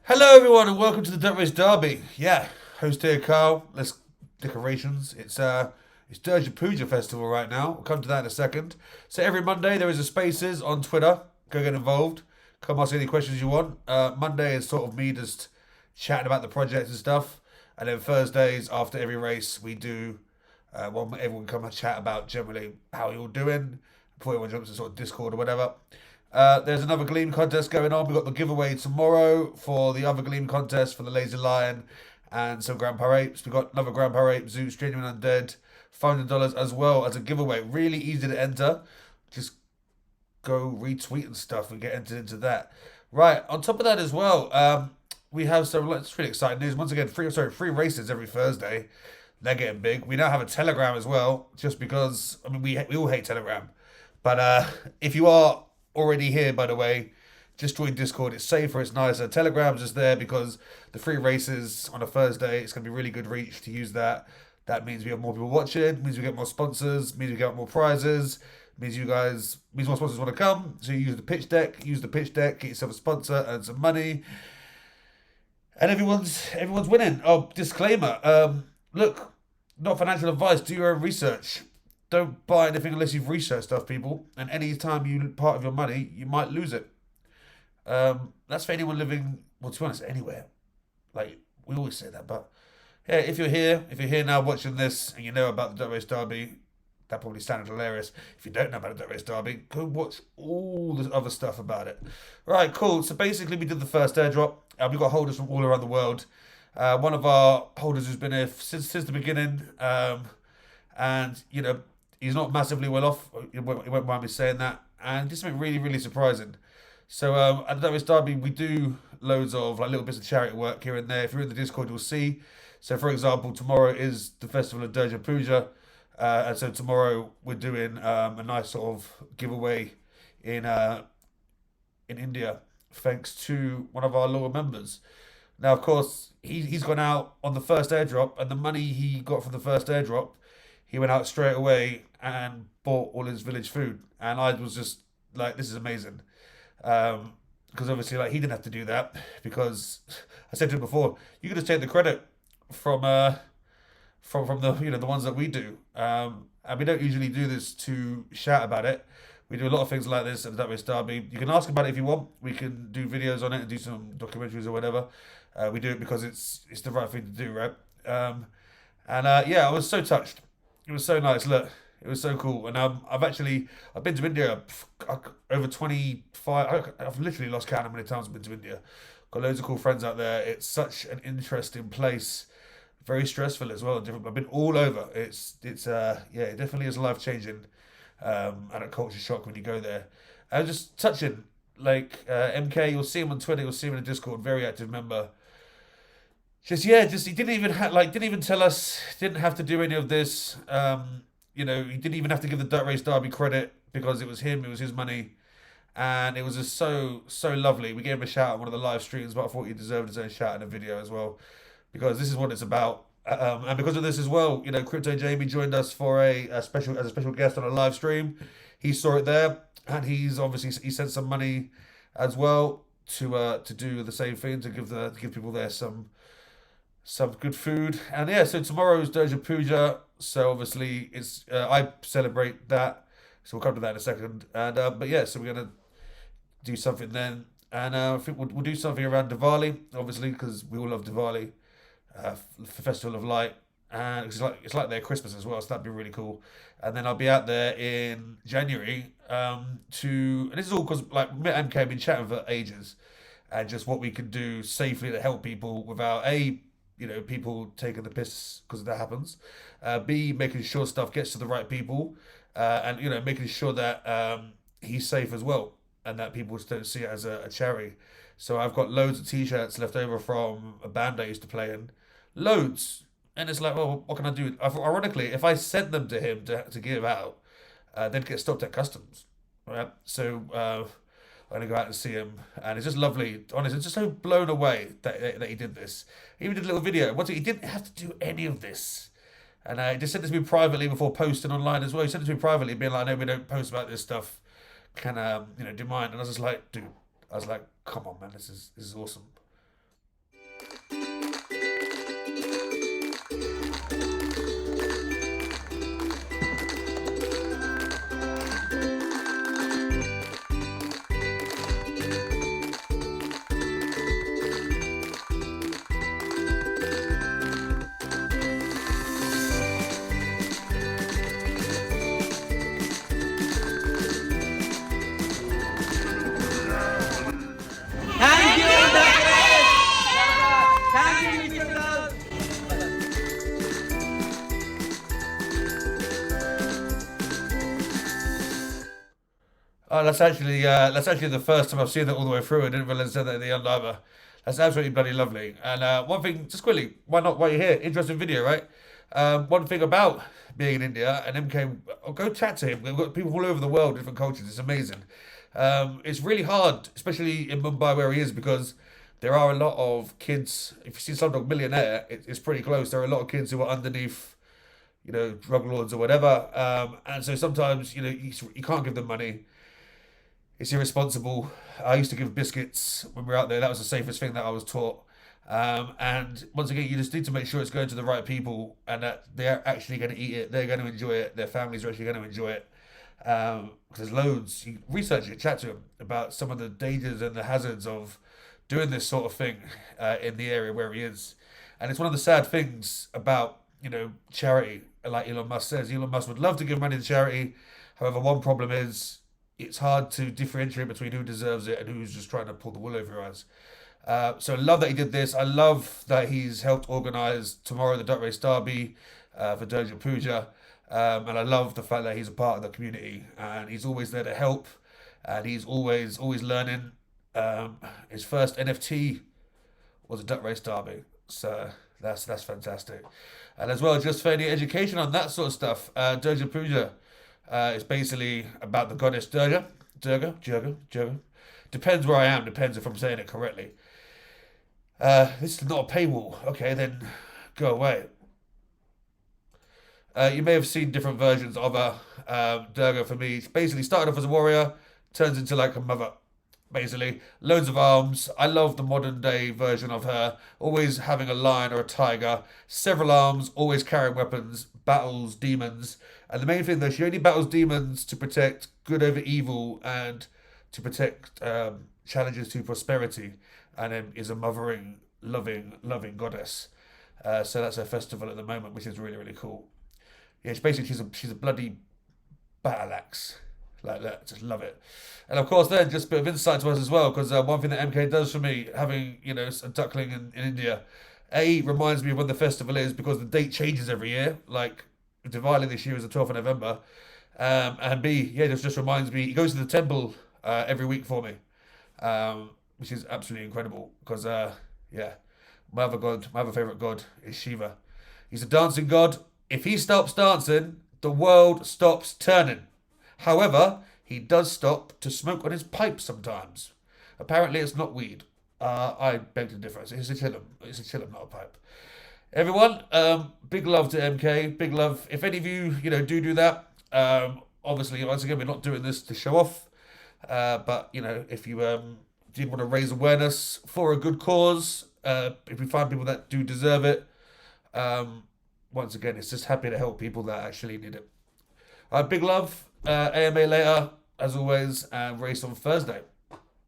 Hello, everyone, and welcome to the DYOR. Yeah, host here, Carl. Let's decorations. It's Durga Puja festival right now. We'll come to that in a second. So every Monday there is a Spaces on Twitter. Go get involved. Come ask any questions you want. Monday is sort of me just chatting about the project and stuff, and then Thursdays after every race we do one where everyone come and chat about generally how you're doing before everyone jumps to sort of Discord or whatever. There's another Gleam contest going on. We've got the giveaway tomorrow for the other Gleam contest for the Lazy Lion and some Grandpa Apes. We've got another Grandpa Ape, Zeus, Genuine Undead, $500 as well as a giveaway. Really easy to enter. Just go retweet and stuff and get entered into that. Right, on top of that as well, we have some, it's really exciting news. Once again, free races every Thursday. They're getting big. We now have a Telegram as well, just because, I mean, we all hate Telegram. But if you are already here, by the way, just join Discord. It's safer, it's nicer. Telegram's just there because the free races on a Thursday, it's going to be really good reach to use that. That means we have more people watching, means we get more sponsors, means we get more prizes, means means more sponsors want to come. So you use the pitch deck, get yourself a sponsor, earn some money, and everyone's winning. Oh, disclaimer. Look, not financial advice. Do your own research. Don't buy anything unless you've researched stuff, people. And any time you part of your money, you might lose it. That's for anyone living, well, to be honest, anywhere. Like, we always say that, but yeah, if you're here now watching this and you know about the Duck Race Derby, that probably sounded hilarious. If you don't know about the Duck Race Derby, go watch all the other stuff about it. Right, cool. So basically, we did the first airdrop. We've got holders from all around the world. One of our holders who's been here since the beginning, and he's not massively well off. He won't mind me saying that, and just something really, really surprising. So at the Duck Race Derby, we do loads of like little bits of charity work here and there. If you're in the Discord, you'll see. So, for example, tomorrow is the festival of Durga Puja, and so tomorrow we're doing a nice sort of giveaway in uh, in India, thanks to one of our loyal members. Now, of course, he's gone out on the first airdrop, and the money he got from the first airdrop, he went out straight away and bought all his village food. And I was just like, this is amazing. Because obviously, like, he didn't have to do that because I said to him before, you can just take the credit from from the the ones that we do. And we don't usually do this to shout about it. We do a lot of things like this at the Duck Race Derby. You can ask about it if you want. We can do videos on it and do some documentaries or whatever. We do it because it's the right thing to do, right? And yeah, I was so touched. It was so nice. Look, it was so cool. And I've been to India over 25. I've literally lost count how many times I've been to India. Got loads of cool friends out there. It's such an interesting place. Very stressful as well. Different. I've been all over. It's yeah, it definitely is life changing. And a culture shock when you go there. And just touching like MK. You'll see him on Twitter. You'll see him in the Discord. Very active member. Just yeah, just he didn't even didn't even tell us, didn't have to do any of this. He didn't even have to give the Duck Race Derby credit because it was him, it was his money, and it was just so lovely. We gave him a shout on one of the live streams, but I thought he deserved his own shout in a video as well because this is what it's about. And because of this as well, Crypto Jamie joined us for a special as a special guest on a live stream. He saw it there, and he sent some money as well to do the same thing to give people there some good food. And yeah, so tomorrow is Durga Puja. So obviously it's I celebrate that. So we'll come to that in a second. And but yeah, so we're gonna do something then. And I think we'll do something around Diwali, obviously, because we all love Diwali, Festival of Light, and it's like their Christmas as well. So that'd be really cool. And then I'll be out there in January and this is all because like me and MK have been chatting for ages, and just what we can do safely to help people without people taking the piss because that happens. B, making sure stuff gets to the right people, and making sure that he's safe as well, and that people just don't see it as a charity. So I've got loads of t-shirts left over from a band I used to play in, loads, and it's like, well, what can I do? Ironically, if I sent them to him to give out, they'd get stopped at customs, right? So. I'm gonna go out and see him, and it's just lovely. Honestly, I'm just so blown away that he did this. He even did a little video. He didn't have to do any of this, and he just sent it to me privately before posting online as well. He sent it to me privately, being like, "I know we don't post about this stuff. Can do you mind?" And I was just like, "Dude," I was like, "Come on, man, this is awesome." Oh, that's actually the first time I've seen that all the way through. I didn't realize that at the end either. That's absolutely bloody lovely. And one thing, just quickly, why not? While you're here, interesting video, right? One thing about being in India and MK, I'll go chat to him. We've got people all over the world, different cultures. It's amazing. It's really hard, especially in Mumbai where he is, because there are a lot of kids. If you see Slumdog Millionaire, it's pretty close. There are a lot of kids who are underneath, drug lords or whatever. And so sometimes, you can't give them money. It's irresponsible. I used to give biscuits when we were out there. That was the safest thing that I was taught. And once again, you just need to make sure it's going to the right people and that they're actually going to eat it. They're going to enjoy it. Their families are actually going to enjoy it. There's loads. You research it, chat to them about some of the dangers and the hazards of doing this sort of thing in the area where he is. And it's one of the sad things about, charity. Like Elon Musk says, Elon Musk would love to give money to charity. However, one problem is it's hard to differentiate between who deserves it and who's just trying to pull the wool over your eyes. So I love that he did this. I love that he's helped organise tomorrow the Duck Race Derby for Durga Puja. And I love the fact that he's a part of the community and he's always there to help and he's always learning. His first NFT was a Duck Race Derby. So that's fantastic. And as well, just for any education on that sort of stuff, Durga Puja is basically about the goddess Durga. Depends where I am, depends if I'm saying it correctly. This is not a paywall. Okay, then go away. You may have seen different versions of her. Durga, for me, she basically started off as a warrior, turns into like a mother. Basically, loads of arms. I love the modern day version of her, always having a lion or a tiger, several arms, always carrying weapons, battles demons. And the main thing though, she only battles demons to protect good over evil and to protect challenges to prosperity, and is a mothering, loving goddess. So that's her festival at the moment, which is really really cool. Yeah, she's a bloody battle axe like that. Just love it. And of course, then just a bit of insight to us as well, because one thing that MK does for me, having a duckling in India, A reminds me of when the festival is because the date changes every year. Like Diwali this year is the 12th of November, and B, yeah, just reminds me. He goes to the temple every week for me, which is absolutely incredible. Because yeah, my other favorite god is Shiva. He's a dancing god. If he stops dancing, the world stops turning. However, he does stop to smoke on his pipe sometimes. Apparently, it's not weed. I beg to differ. It's a chillum. It's a chillum, not a pipe. Everyone, big love to MK. Big love. If any of you, do that. Obviously, once again, we're not doing this to show off. But if you do want to raise awareness for a good cause, if we find people that do deserve it, once again, it's just happy to help people that actually need it. Big love. AMA later, as always, and race on Thursday.